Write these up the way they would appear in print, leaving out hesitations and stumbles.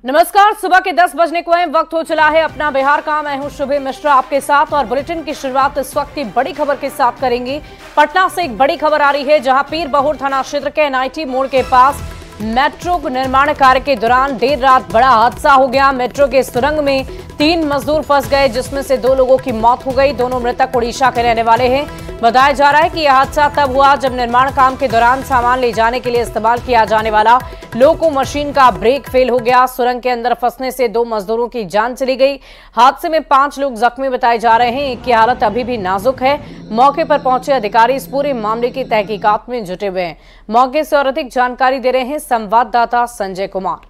नमस्कार, सुबह के 10 बजने को है। वक्त हो चला है अपना बिहार का। मैं हूं शुभे मिश्रा आपके साथ और बुलेटिन की शुरुआत इस वक्त की बड़ी खबर के साथ करेंगे। पटना से एक बड़ी खबर आ रही है, जहां पीर बहोर थाना क्षेत्र के NIT मोड़ के पास मेट्रो निर्माण कार्य के दौरान देर रात बड़ा हादसा हो गया। मेट्रो के सुरंग में 3 मजदूर फंस गए, जिसमें से 2 लोगों की मौत हो गई। दोनों मृतक उड़ीसा के रहने वाले हैं। बताया जा रहा है कि यह हादसा तब हुआ जब निर्माण काम के दौरान सामान ले जाने के लिए इस्तेमाल किया जाने वाला लोको मशीन का ब्रेक फेल हो गया। सुरंग के अंदर फंसने से 2 मजदूरों की जान चली गई। हादसे में 5 लोग जख्मी बताए जा रहे हैं। एक की हालत अभी भी नाजुक है। मौके पर पहुंचे अधिकारी इस पूरे मामले की तहकीकात में जुटे हुए हैं। मौके से और अधिक जानकारी दे रहे हैं संवाददाता संजय कुमार।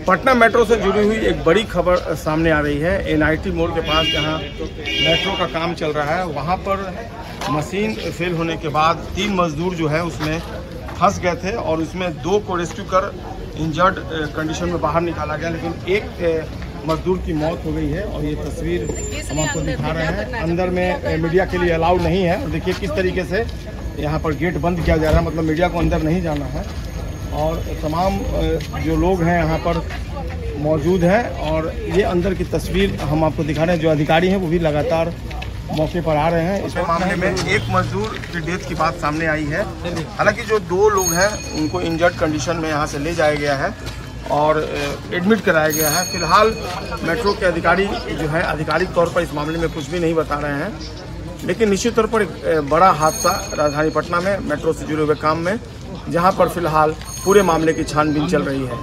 पटना मेट्रो से जुड़ी हुई एक बड़ी खबर सामने आ रही है। NIT मोड़ के पास जहां मेट्रो का काम चल रहा है, वहां पर मशीन फेल होने के बाद 3 मजदूर जो है उसमें फंस गए थे और उसमें 2 को रेस्क्यू कर इंजर्ड कंडीशन में बाहर निकाला गया, लेकिन एक मजदूर की मौत हो गई है। और ये तस्वीर हम आपको दिखा रहे हैं। अंदर में मीडिया के लिए अलाउ नहीं है। देखिए किस तरीके से यहाँ पर गेट बंद किया जा रहा है, मतलब मीडिया को अंदर नहीं जाना है। और तमाम जो लोग हैं यहाँ पर मौजूद हैं और ये अंदर की तस्वीर हम आपको दिखा रहे हैं। जो अधिकारी हैं वो भी लगातार मौके पर आ रहे हैं। इस मामले में एक मजदूर की डेथ की बात सामने आई है। हालांकि जो 2 लोग हैं उनको इंजर्ड कंडीशन में यहाँ से ले जाया गया है और एडमिट कराया गया है। फिलहाल मेट्रो के अधिकारी जो है आधिकारिक तौर पर इस मामले में कुछ भी नहीं बता रहे हैं, लेकिन निश्चित तौर पर एक बड़ा हादसा राजधानी पटना में मेट्रो से जुड़े हुए काम में, जहां पर फिलहाल पूरे मामले की छानबीन चल रही है।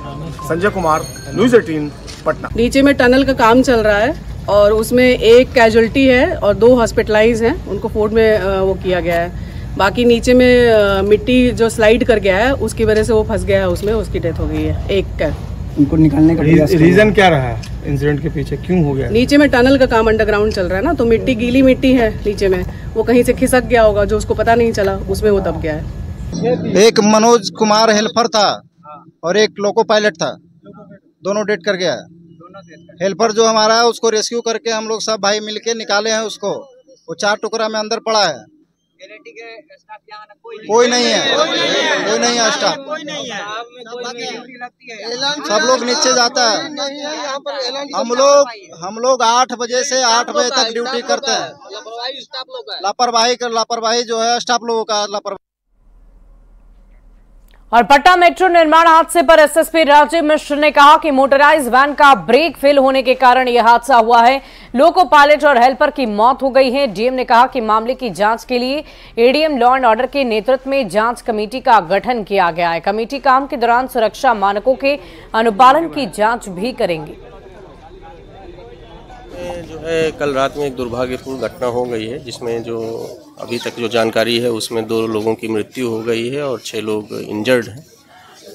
संजय कुमार, न्यूज़ 18 पटना। नीचे में टनल का काम चल रहा है और उसमें एक कैजुअल्टी है और 2 हॉस्पिटलाइज हैं, उनको फोर्ड में वो किया गया है। बाकी नीचे में मिट्टी जो स्लाइड कर गया है उसकी वजह से वो फंस गया है, उसमें उसकी डेथ हो गई है। एक का उनको निकालने का रीजन क्या रहा है? इंसिडेंट के पीछे क्यों हो गया? नीचे में टनल का काम अंडरग्राउंड चल रहा है ना, तो मिट्टी गीली मिट्टी है नीचे में, वो कहीं से खिसक गया होगा, जो उसको पता नहीं चला, उसमें वो दब गया है। एक मनोज कुमार हेल्पर था और एक लोको पायलट था, दोनों डेट कर गया। हेल्पर जो हमारा है उसको रेस्क्यू करके हम लोग सब भाई मिलके निकाले हैं उसको। वो 4 टुकड़ा में अंदर पड़ा है। कोई नहीं है, कोई नहीं है स्टाफ, सब लोग नीचे जाता है। हम लोग 8 बजे से 8 बजे तक ड्यूटी करते हैं। लापरवाही जो है स्टाफ लोगों का लापरवाही। और पटना मेट्रो निर्माण हादसे पर SSP राजीव मिश्र ने कहा कि मोटराइज वैन का ब्रेक फेल होने के कारण यह हादसा हुआ है। लोको पायलट और हेल्पर की मौत हो गई है। DM ने कहा कि मामले की जांच के लिए ADM लॉ एंड ऑर्डर के नेतृत्व में जांच कमेटी का गठन किया गया है। कमेटी काम के दौरान सुरक्षा मानकों के अनुपालन की जांच भी करेंगी। जो है कल रात में एक दुर्भाग्यपूर्ण घटना हो गई है, जिसमें जो अभी तक जो जानकारी है उसमें 2 लोगों की मृत्यु हो गई है और 6 लोग इंजर्ड हैं।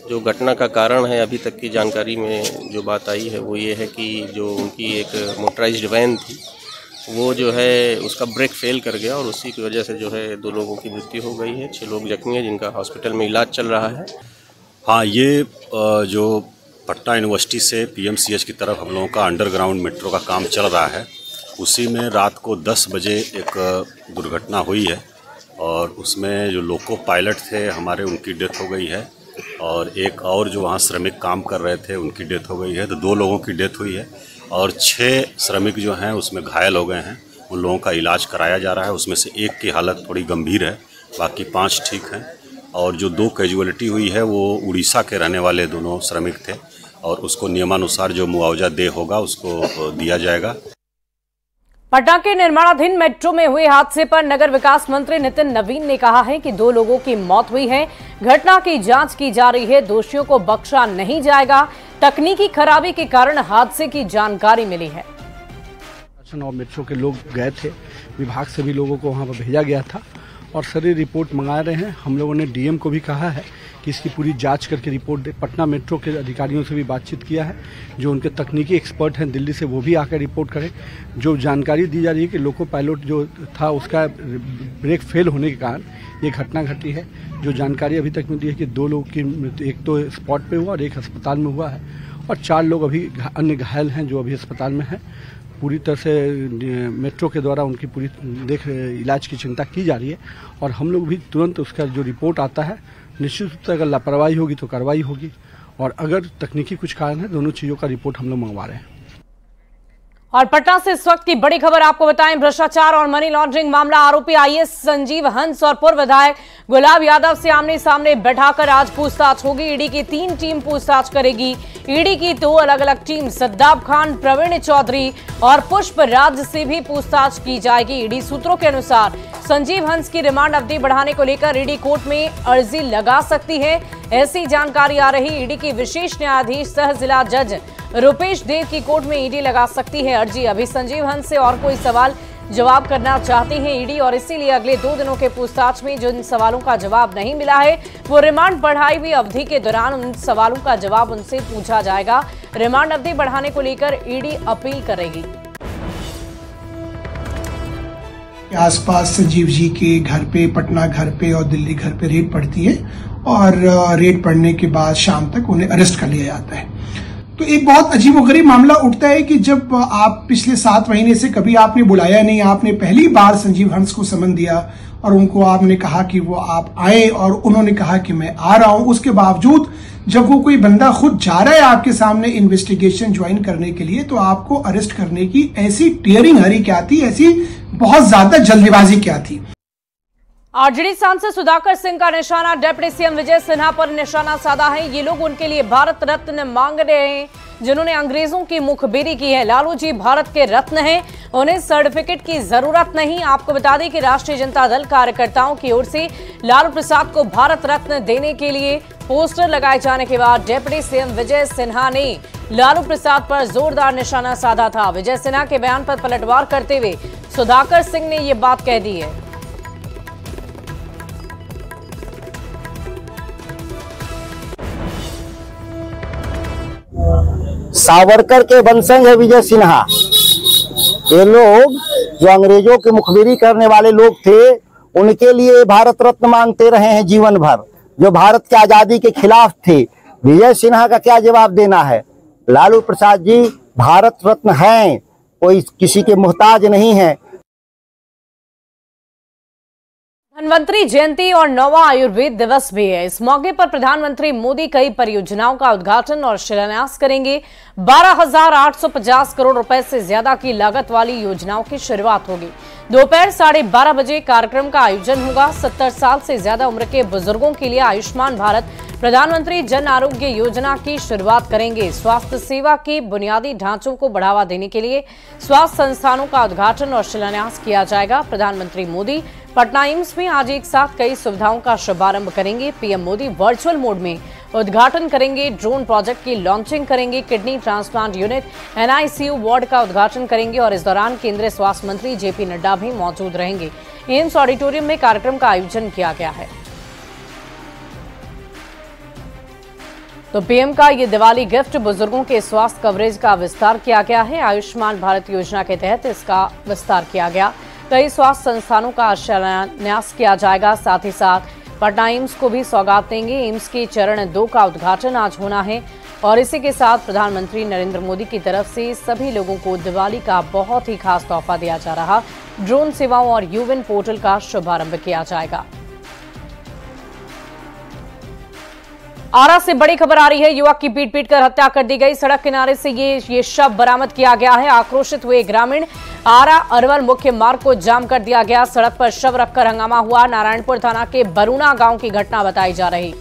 जो घटना का कारण है अभी तक की जानकारी में जो बात आई है वो ये है कि जो उनकी एक मोटराइज्ड वैन थी वो जो है उसका ब्रेक फेल कर गया और उसी की वजह से जो है 2 लोगों की मृत्यु हो गई है। 6 लोग जख्मी हैं जिनका हॉस्पिटल में इलाज चल रहा है। हाँ, ये जो पटना यूनिवर्सिटी से PMCH की तरफ हम लोगों का अंडरग्राउंड मेट्रो का काम चल रहा है, उसी में रात को 10 बजे एक दुर्घटना हुई है और उसमें जो लोको पायलट थे हमारे, उनकी डेथ हो गई है और एक और जो वहाँ श्रमिक काम कर रहे थे उनकी डेथ हो गई है। तो 2 लोगों की डेथ हुई है और 6 श्रमिक जो हैं उसमें घायल हो गए हैं। उन लोगों का इलाज कराया जा रहा है। उसमें से एक की हालत थोड़ी गंभीर है, बाकी 5 ठीक हैं। और जो 2 कैजुअलिटी हुई है वो उड़ीसा के रहने वाले दोनों श्रमिक थे और उसको नियमानुसार जो मुआवजा दे होगा उसको दिया जाएगा। पटना के निर्माणाधीन मेट्रो में हुए हादसे पर नगर विकास मंत्री नितिन नवीन ने कहा है कि 2 लोगों की मौत हुई है। घटना की जांच की जा रही है। दोषियों को बख्शा नहीं जाएगा। तकनीकी खराबी के कारण हादसे की जानकारी मिली है। और मेट्रो के लोग गए थे, विभाग से भी लोगों को वहां पर भेजा गया था और सारी रिपोर्ट मंगा रहे हैं। हम लोगों ने DM को भी कहा है कि इसकी पूरी जांच करके रिपोर्ट दे। पटना मेट्रो के अधिकारियों से भी बातचीत किया है, जो उनके तकनीकी एक्सपर्ट हैं दिल्ली से, वो भी आकर रिपोर्ट करें। जो जानकारी दी जा रही है कि लोको पायलट जो था उसका ब्रेक फेल होने के कारण ये घटना घटी है। जो जानकारी अभी तक मिली है कि 2 लोग की, एक तो स्पॉट पे हुआ और एक अस्पताल में हुआ है और 4 लोग अभी अन्य घायल हैं जो अभी अस्पताल में हैं। पूरी तरह से मेट्रो के द्वारा उनकी पूरी इलाज की चिंता की जा रही है और हम लोग भी तुरंत उसका जो रिपोर्ट आता है निश्चित रूप से अगर लापरवाही होगी तो कार्रवाई होगी, और अगर तकनीकी कुछ कारण है, दोनों चीज़ों का रिपोर्ट हम लोग मंगवा रहे हैं। और पटना से इस वक्त की बड़ी खबर आपको बताएं, भ्रष्टाचार और मनी लॉन्ड्रिंग मामला आरोपी आईएएस संजीव हंस और पूर्व विधायक गुलाब यादव से आमने सामने बैठाकर आज पूछताछ होगी। ईडी की 3 टीम पूछताछ करेगी। ईडी की 2 अलग अलग टीम सद्दाब खान, प्रवीण चौधरी और पुष्प राज से भी पूछताछ की जाएगी। ईडी सूत्रों के अनुसार संजीव हंस की रिमांड अवधि बढ़ाने को लेकर ईडी कोर्ट में अर्जी लगा सकती है, ऐसी जानकारी आ रही। ईडी की विशेष न्यायाधीश सह जिला जज रुपेश देव की कोर्ट में ईडी लगा सकती है अर्जी। अभी संजीव हंस से और कोई सवाल जवाब करना चाहते हैं ईडी, और इसीलिए अगले 2 दिनों के पूछताछ में जिन सवालों का जवाब नहीं मिला है वो रिमांड बढ़ाई हुई अवधि के दौरान उन सवालों का जवाब उनसे पूछा जाएगा। रिमांड अवधि बढ़ाने को लेकर ईडी अपील करेगी। आसपास संजीव जी के घर पे, पटना घर पे और दिल्ली घर पे रेड पड़ती है, और रेड पड़ने के बाद शाम तक उन्हें अरेस्ट कर लिया जाता है। तो एक बहुत अजीबोगरीब मामला उठता है कि जब आप पिछले 7 महीने से कभी आपने बुलाया नहीं, आपने पहली बार संजीव हंस को समन दिया और उनको आपने कहा कि वो आप आए, और उन्होंने कहा कि मैं आ रहा हूं। उसके बावजूद जब वो कोई बंदा खुद जा रहा है आपके सामने इन्वेस्टिगेशन ज्वाइन करने के लिए, तो आपको अरेस्ट करने की ऐसी टेयरिंग हरी क्या थी, ऐसी बहुत ज्यादा जल्दबाजी क्या थी। आरजेडी सांसद सुधाकर सिंह का निशाना डिप्टी सीएम विजय सिन्हा पर निशाना साधा है। ये लोग उनके लिए भारत रत्न मांग रहे हैं, जिन्होंने अंग्रेजों की मुखबिरी की है। लालू जी भारत के रत्न हैं, उन्हें सर्टिफिकेट की जरूरत नहीं। आपको बता दें कि राष्ट्रीय जनता दल कार्यकर्ताओं की ओर से लालू प्रसाद को भारत रत्न देने के लिए पोस्टर लगाए जाने के बाद डिप्टी सीएम विजय सिन्हा ने लालू प्रसाद पर जोरदार निशाना साधा था। विजय सिन्हा के बयान पर पलटवार करते हुए सुधाकर सिंह ने ये बात कह दी है। सावरकर के वंशज है विजय सिन्हा। ये लोग जो अंग्रेजों की मुखबिरी करने वाले लोग थे, उनके लिए भारत रत्न मांगते रहे हैं जीवन भर, जो भारत की आजादी के खिलाफ थे। विजय सिन्हा का क्या जवाब देना है? लालू प्रसाद जी भारत रत्न हैं, कोई किसी के मोहताज नहीं है। धन्वंतरी जयंती और 9वां आयुर्वेद दिवस भी है। इस मौके पर प्रधानमंत्री मोदी कई परियोजनाओं का उद्घाटन और शिलान्यास करेंगे। 12,850 करोड़ रुपए से ज्यादा की लागत वाली योजनाओं की शुरुआत होगी। दोपहर 12:30 बजे कार्यक्रम का आयोजन होगा। 70 साल से ज्यादा उम्र के बुजुर्गों के लिए आयुष्मान भारत प्रधानमंत्री जन आरोग्य योजना की शुरुआत करेंगे। स्वास्थ्य सेवा के बुनियादी ढांचों को बढ़ावा देने के लिए स्वास्थ्य संस्थानों का उद्घाटन और शिलान्यास किया जाएगा। प्रधानमंत्री मोदी पटना एम्स में आज एक साथ कई सुविधाओं का शुभारंभ करेंगे। पीएम मोदी वर्चुअल मोड में उद्घाटन करेंगे, ड्रोन प्रोजेक्ट की लॉन्चिंग करेंगे, kidney transplant unit NICU ward का उद्घाटन करेंगे और इस दौरान केंद्रीय स्वास्थ्य मंत्री JP नड्डा भी मौजूद रहेंगे। एम्स ऑडिटोरियम में कार्यक्रम का आयोजन किया गया है। तो पीएम का ये दिवाली गिफ्ट बुजुर्गों के स्वास्थ्य कवरेज का विस्तार किया गया है। आयुष्मान भारत योजना के तहत इसका विस्तार किया गया। कई स्वास्थ्य संस्थानों का शिलान्यास किया जाएगा। साथ ही साथ पटना एम्स को भी सौगात देंगे। एम्स के चरण 2 का उद्घाटन आज होना है और इसी के साथ प्रधानमंत्री नरेंद्र मोदी की तरफ से सभी लोगों को दिवाली का बहुत ही खास तोहफा दिया जा रहा ड्रोन सेवाओं और यूविन पोर्टल का शुभारंभ किया जाएगा। आरा से बड़ी खबर आ रही है। युवक की पीट कर हत्या कर दी गई। सड़क किनारे से ये शव बरामद किया गया है। आक्रोशित हुए ग्रामीण, आरा अरवल मुख्य मार्ग को जाम कर दिया गया। सड़क पर शव रखकर हंगामा हुआ। नारायणपुर थाना के बरूना गांव की घटना बताई जा रही।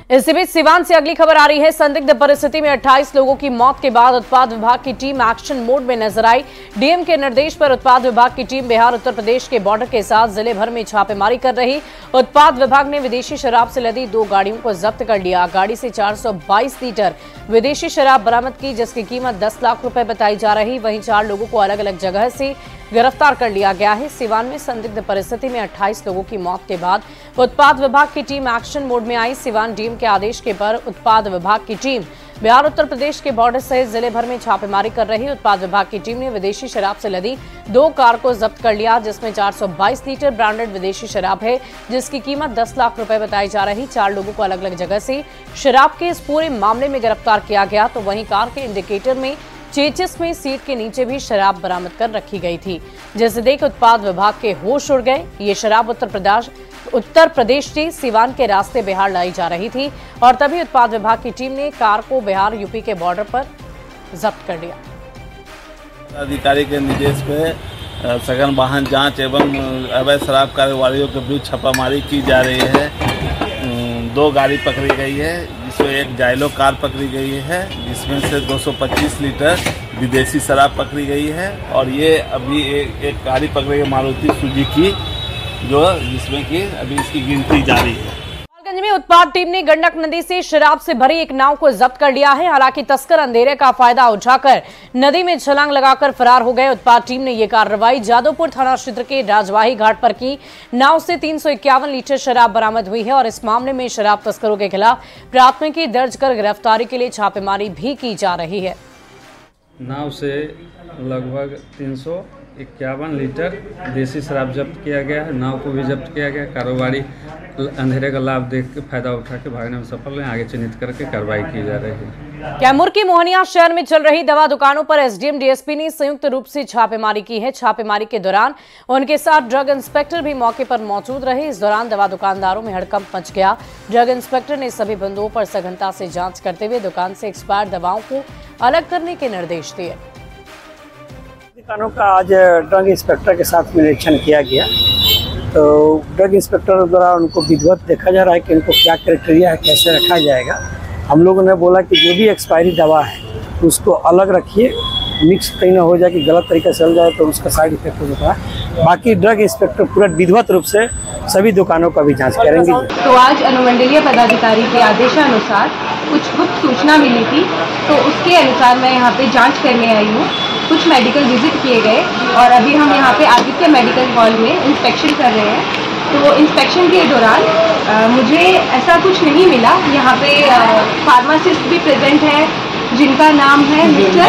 इसी बीच सिवान से अगली खबर आ रही है। संदिग्ध परिस्थिति में 28 लोगों की मौत के बाद उत्पाद विभाग की टीम एक्शन मोड में नजर आई। डीएम के निर्देश पर उत्पाद विभाग की टीम बिहार उत्तर प्रदेश के बॉर्डर के साथ जिले भर में छापेमारी कर रही। उत्पाद विभाग ने विदेशी शराब से लदी 2 गाड़ियों को जब्त कर लिया। गाड़ी से 422 लीटर विदेशी शराब बरामद की, जिसकी कीमत 10 लाख रुपए बताई जा रही। वहीं 4 लोगों को अलग अलग जगह से गिरफ्तार कर लिया गया है। सिवान में संदिग्ध परिस्थिति में 28 लोगों की मौत के बाद उत्पाद विभाग की टीम एक्शन मोड में आई। सिवान डीएम के आदेश के पर उत्पाद विभाग की टीम बिहार उत्तर प्रदेश के बॉर्डर सहित जिले भर में छापेमारी कर रही। उत्पाद विभाग की टीम ने विदेशी शराब से लदी 2 कार को जब्त कर लिया, जिसमें 422 लीटर ब्रांडेड विदेशी शराब है, जिसकी कीमत 10 लाख रुपए बताई जा रही। 4 लोगों को अलग अलग जगह से शराब के इस पूरे मामले में गिरफ्तार किया गया। तो वहीं कार के इंडिकेटर में चेचिस में सीट के नीचे भी शराब बरामद कर रखी गई थी, जिसे देख उत्पाद विभाग के होश उड़ गए। ये शराब उत्तर प्रदेश से सीवान के रास्ते बिहार लाई जा रही थी और तभी उत्पाद विभाग की टीम ने कार को बिहार यूपी के बॉर्डर पर जब्त कर लिया। अधिकारी के निर्देश पे सघन वाहन जांच एवं अवैध शराब कारोबारियों के बीच छापामारी की जा रही है। 2 गाड़ी पकड़ी गई है, जिसमें एक जाइलो कार पकड़ी गई है, जिसमें से 225 लीटर विदेशी शराब पकड़ी गई है और ये अभी एक गाड़ी पकड़ी गई मारुति सुजुकी जिसमें कि अभी इसकी गिनती जारी है। गोपालगंज में उत्पाद टीम ने गंडक नदी से शराब से भरी एक नाव को जब्त कर लिया है। हालांकि तस्कर अंधेरे का फायदा उठाकर नदी में छलांग लगाकर फरार हो गए। उत्पाद टीम ने यह कार्रवाई जादवपुर थाना क्षेत्र के राजवाही घाट पर की। नाव से 351 लीटर शराब बरामद हुई है और इस मामले में शराब तस्करों के खिलाफ प्राथमिकी दर्ज कर गिरफ्तारी के लिए छापेमारी भी की जा रही है। नाव से लगभग 351 लीटर देसी शराब जब्त किया गया है। नाव को भी जब्त किया गया। कारोबारी अंधेरे का लाभ देख के फायदा उठा के भागने में सफल हैं। आगे चिन्हित करके कार्रवाई की जा रही है। कैमूर की मोहनिया शहर में चल रही दवा दुकानों पर एसडीएम डीएसपी ने संयुक्त रूप से छापेमारी की है। छापेमारी के दौरान उनके साथ ड्रग इंस्पेक्टर भी मौके पर मौजूद रहे। इस दौरान दवा दुकानदारों में हड़कंप मच गया। ड्रग इंस्पेक्टर ने सभी बंदूकों पर सघनता से जांच करते हुए दुकान से एक्सपायर दवाओं को अलग करने के निर्देश दिए। दुकानों का आज ड्रग इंस्पेक्टर के साथ निरीक्षण किया गया, तो ड्रग इंस्पेक्टर द्वारा उनको विधिवत देखा जा रहा है कि उनको क्या क्राइटेरिया है, कैसे रखा जाएगा। हम लोगों ने बोला कि जो भी एक्सपायरी दवा है उसको अलग रखिए, मिक्स कहीं ना हो जाए कि गलत तरीके से चल जाए तो उसका साइड इफेक्ट हो सकता है। बाकी ड्रग इंस्पेक्टर पूरा विधिवत रूप से सभी दुकानों का भी जाँच करेंगे। तो आज अनुमंडलीय पदाधिकारी के आदेशानुसार कुछ गुप्त सूचना मिली थी, तो उसके अनुसार मैं यहाँ पे जाँच करने आई हूँ। कुछ मेडिकल विजिट किए गए और अभी हम यहाँ पे आदित्य मेडिकल हॉल में इंस्पेक्शन कर रहे हैं। तो इंस्पेक्शन के दौरान मुझे ऐसा कुछ नहीं मिला। यहाँ पे फार्मासिस्ट भी प्रेजेंट है जिनका नाम है मिस्टर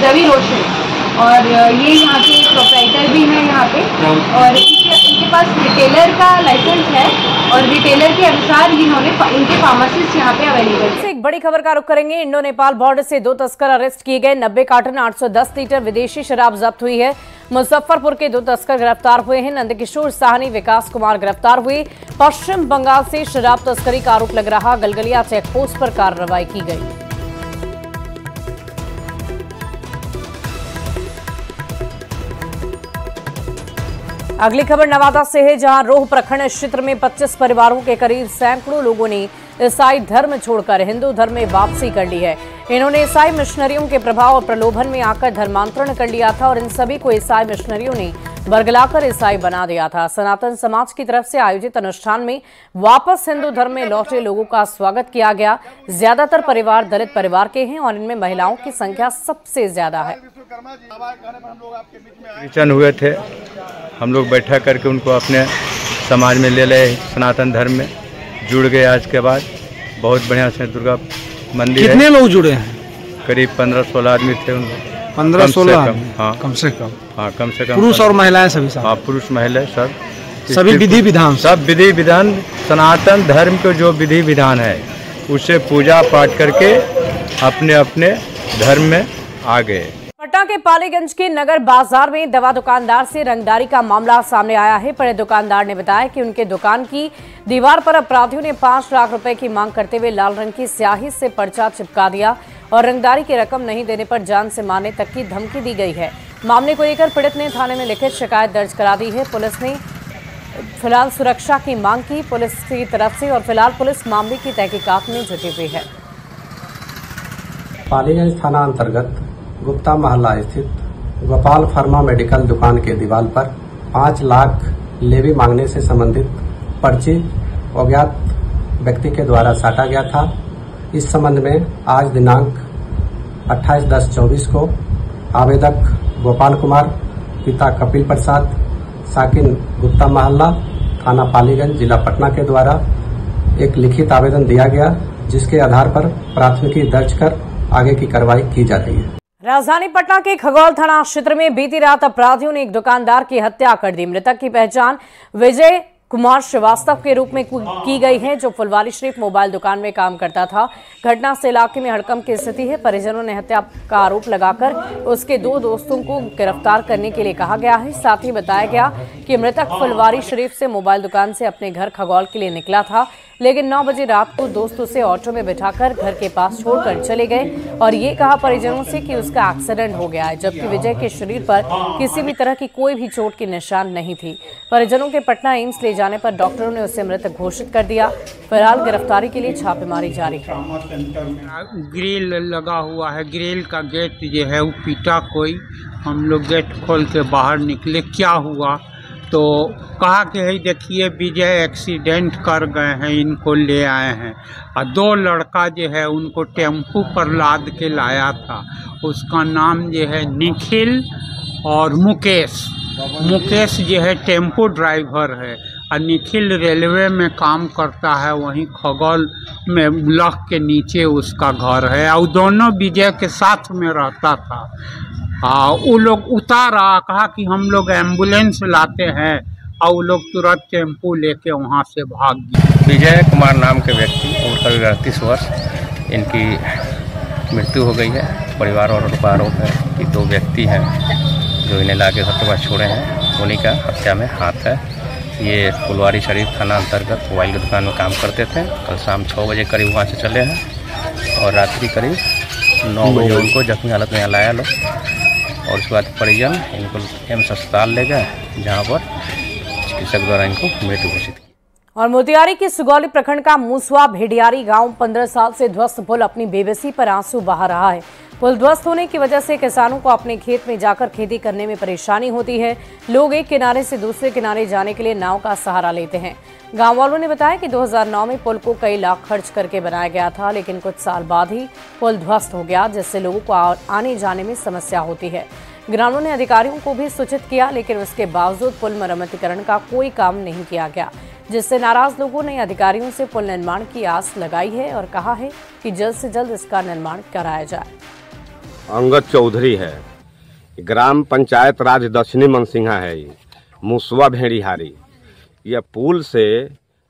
रवि रोशन और ये यहाँ के प्रोप्राइटर भी हैं यहाँ पे और इनके पास रिटेलर का लाइसेंस है और रिटेलर के अनुसार इनके फार्मासिस्ट यहाँ पे अवेलेबल। एक बड़ी खबर का रुख करेंगे। इंडो नेपाल बॉर्डर से 2 तस्कर अरेस्ट किए गए। 90 कार्टन 810 लीटर विदेशी शराब जब्त हुई है। मुजफ्फरपुर के 2 तस्कर गिरफ्तार हुए हैं। नंदकिशोर साहनी, विकास कुमार गिरफ्तार हुए। पश्चिम बंगाल से शराब तस्करी का आरोप लग रहा गलगलिया चेकपोस्ट पर कार्रवाई की गई। अगली खबर नवादा से है, जहां रोह प्रखंड क्षेत्र में 25 परिवारों के करीब सैकड़ों लोगों ने ईसाई धर्म छोड़कर हिंदू धर्म में वापसी कर ली है। इन्होंने ईसाई मिशनरियों के प्रभाव और प्रलोभन में आकर धर्मांतरण कर लिया था और इन सभी को ईसाई मिशनरियों ने बरगलाकर ईसाई बना दिया था। सनातन समाज की तरफ से आयोजित अनुष्ठान में वापस हिंदू धर्म में लौटे लोगों का स्वागत किया गया। ज्यादातर परिवार दलित परिवार के हैं और इनमें महिलाओं की संख्या सबसे ज्यादा है। क्रिश्चन हुए थे, हम लोग बैठा करके उनको अपने समाज में ले ले, सनातन धर्म में जुड़ गए। आज के बाद बहुत बढ़िया से दुर्गा मंदिर। कितने लोग जुड़े हैं? करीब 15-16 आदमी थे। 15-16? हाँ, कम से कम। हाँ, कम से कम। पुरुष और महिलाएं सभी साथ? हाँ, पुरुष महिला सब। सभी विधि विधान? सब विधि विधान, सनातन धर्म के जो विधि विधान है उससे पूजा पाठ करके अपने अपने धर्म में आ गए। पटना के पालीगंज के नगर बाजार में दवा दुकानदार से रंगदारी का मामला सामने आया है। बड़े दुकानदार ने बताया कि उनके दुकान की दीवार पर अपराधियों ने 5 लाख रुपए की मांग करते हुए लाल रंग की स्याही से पर्चा चिपका दिया और रंगदारी की रकम नहीं देने पर जान से मारने तक की धमकी दी गई है। मामले को लेकर पीड़ित ने थाने में लिखित शिकायत दर्ज करा दी है। पुलिस ने फिलहाल सुरक्षा की मांग की पुलिस की तरफ से और फिलहाल पुलिस मामले की तहकीकात में जुटी हुई है। पालीगंज थाना अंतर्गत गुप्ता मोहल्ला स्थित गोपाल फार्मा मेडिकल दुकान के दीवार पर 5 लाख लेवी मांगने से संबंधित पर्ची अज्ञात व्यक्ति के द्वारा साटा गया था। इस संबंध में आज दिनांक 28/10/24 को आवेदक गोपाल कुमार, पिता कपिल प्रसाद, साकिन गुप्ता मोहल्ला, थाना पालीगंज, जिला पटना के द्वारा एक लिखित आवेदन दिया गया, जिसके आधार पर प्राथमिकी दर्ज कर आगे की कार्रवाई की जा रही है। राजधानी पटना के खगौल थाना क्षेत्र में बीती रात अपराधियों ने एक दुकानदार की हत्या कर दी। मृतक की पहचान विजय कुमार श्रीवास्तव के रूप में की गई है, जो फुलवारी शरीफ मोबाइल दुकान में काम करता था। घटना से इलाके में हड़कंप की स्थिति है। परिजनों ने हत्या का आरोप लगाकर उसके 2 दोस्तों को गिरफ्तार करने के लिए कहा गया है। साथ ही बताया गया कि मृतक फुलवारी शरीफ से मोबाइल दुकान से अपने घर खगौल के लिए निकला था, लेकिन 9 बजे रात को दोस्तों से ऑटो में बिठाकर घर के पास छोड़कर चले गए और ये कहा परिजनों से कि उसका एक्सीडेंट हो गया है, जबकि विजय के शरीर पर किसी भी तरह की कोई भी चोट के निशान नहीं थी। परिजनों के पटना एम्स ले जाने पर डॉक्टरों ने उसे मृत घोषित कर दिया। फिलहाल गिरफ्तारी के लिए छापेमारी जारी है। ग्रिल लगा हुआ है, ग्रिल का गेट जो है वो पीटा कोई। हम लोग गेट खोल के बाहर निकले, क्या हुआ तो कहा कि है देखिए विजय एक्सीडेंट कर गए हैं, इनको ले आए हैं। और 2 लड़का जो है उनको टेम्पू पर लाद के लाया था। उसका नाम जो है निखिल और मुकेश। मुकेश जो है टेम्पो ड्राइवर है और निखिल रेलवे में काम करता है, वहीं खगौल में ब्लॉक के नीचे उसका घर है। और दोनों विजय के साथ में रहता था। वो लोग उतारा, कहा कि हम लोग एम्बुलेंस लाते हैं, और वो लोग तुरंत टेम्पो लेके वहाँ से भाग गए। विजय कुमार नाम के व्यक्ति, उम्र करीब 38 वर्ष, इनकी मृत्यु हो गई है। परिवार और आरोप है कि 2 व्यक्ति हैं जो इन्हें लाके घर के पास छोड़े हैं, उन्हीं का हत्या में हाथ है। ये फुलवारी शरीफ थाना अंतर्गत मोबाइल की दुकान में काम करते थे। कल शाम 6 बजे करीब वहाँ से चले हैं और रात्रि करीब 9 बजे उनको जख्मी हालत में यहाँ लाया लोग, और उसके बाद परिजन इनको एम्स अस्पताल ले गए, जहाँ पर चिकित्सक द्वारा इनको मृत घोषित की। और मोतिहारी के सुगौली प्रखंड का मूसवा भेड़ियारी गांव 15 साल से ध्वस्त पुल अपनी बेबसी पर आंसू बहा रहा है। पुल ध्वस्त होने की वजह से किसानों को अपने खेत में जाकर खेती करने में परेशानी होती है। लोग एक किनारे से दूसरे किनारे जाने के लिए नाव का सहारा लेते हैं। गांव वालों ने बताया कि 2009 में पुल को कई लाख खर्च करके बनाया गया था, लेकिन कुछ साल बाद ही पुल ध्वस्त हो गया, जिससे लोगों को आने जाने में समस्या होती है। ग्रामीणों ने अधिकारियों को भी सूचित किया, लेकिन उसके बावजूद पुल मरम्मतीकरण का कोई काम नहीं किया गया, जिससे नाराज लोगों ने अधिकारियों से पुल निर्माण की आस लगाई है और कहा है कि जल्द से जल्द इसका निर्माण कराया जाए। अंगद चौधरी है, ग्राम पंचायत राज दक्षिणी मनसिंहा है, ये मूसवा भेड़िहारी। यह पुल से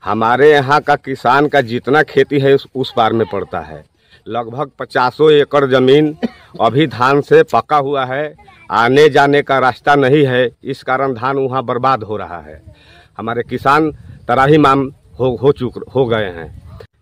हमारे यहाँ का किसान का जितना खेती है उस पार में पड़ता है। लगभग 50 एकड़ जमीन अभी धान से पका हुआ है, आने जाने का रास्ता नहीं है, इस कारण धान वहाँ बर्बाद हो रहा है। हमारे किसान तराहीमाम हो गए हैं।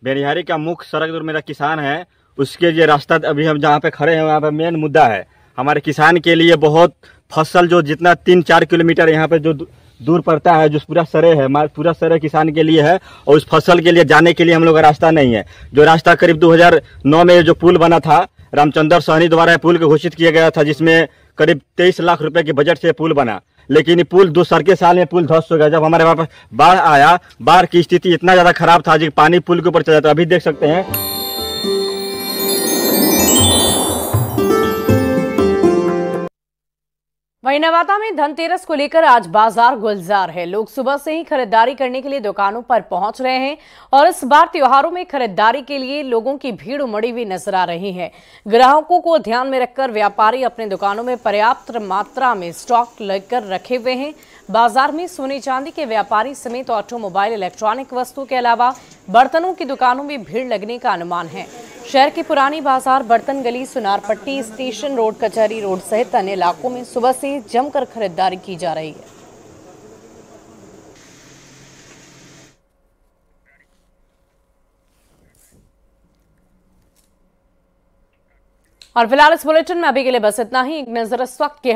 भेड़िहारी का मुख्य सड़क जो मेरा किसान है, उसके जो रास्ता अभी हम जहाँ पे खड़े हैं वहाँ पे मेन मुद्दा है। हमारे किसान के लिए बहुत फसल जो जितना 3-4 किलोमीटर यहाँ पे जो दूर पड़ता है, जो पूरा सरे है, पूरा सरे किसान के लिए है, और उस फसल के लिए जाने के लिए हम लोग का रास्ता नहीं है। जो रास्ता करीब 2009 में जो पुल बना था, रामचंद्र सहनी द्वारा पुल को घोषित किया गया था, जिसमें करीब 23 लाख रुपए के बजट से पुल बना, लेकिन पुल 2 सर के साल में पुल ध्वस्त हो गया। जब हमारे वहाँ पर बाढ़ आया, बाढ़ की स्थिति इतना ज्यादा खराब था कि पानी पुल के ऊपर चला था। अभी देख सकते हैं। वहीं नवादा में धनतेरस को लेकर आज बाजार गुलजार है। लोग सुबह से ही खरीदारी करने के लिए दुकानों पर पहुंच रहे हैं और इस बार त्योहारों में खरीदारी के लिए लोगों की भीड़ उमड़ी हुई नजर आ रही है। ग्राहकों को ध्यान में रखकर व्यापारी अपने दुकानों में पर्याप्त मात्रा में स्टॉक लेकर रखे हुए हैं। बाजार में सोने चांदी के व्यापारी समेत ऑटोमोबाइल, इलेक्ट्रॉनिक वस्तु के अलावा बर्तनों की दुकानों में भीड़ लगने का अनुमान है। शहर की पुरानी बाजार, बर्तन गली, सुनारपट्टी, स्टेशन रोड, कचहरी रोड सहित अन्य इलाकों में सुबह से जमकर खरीदारी की जा रही है। और फिलहाल इस बुलेटिन में अभी के लिए बस इतना ही। एक नजर इस वक्त की